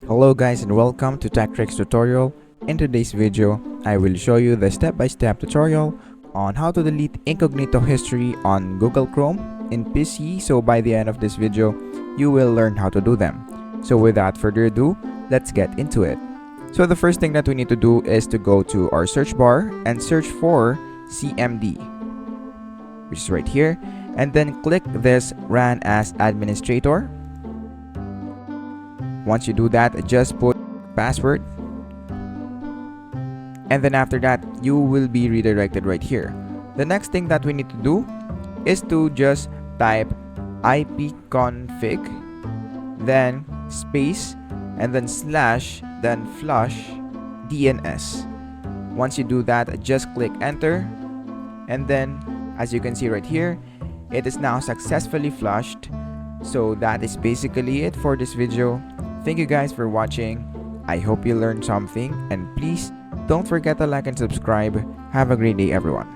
Hello guys and welcome to Tech Tricks tutorial. In today's video, I will show you the step-by-step tutorial on how to delete incognito history on Google Chrome in PC. So by the end of this video, you will learn how to do them. So without further ado, let's get into it. So the first thing that we need to do is to go to our search bar and search for CMD, which is right here, and then click this Run as Administrator. Once you do that, just put password, and then after that you will be redirected right here. The next thing that we need to do is to just type ipconfig, then space, and then slash, then flush DNS. Once you do that, just click enter, and then as you can see right here, it is now successfully flushed. So that is basically it for this video. Thank you guys for watching. I hope you learned something, and please don't forget to like and subscribe. Have a great day everyone.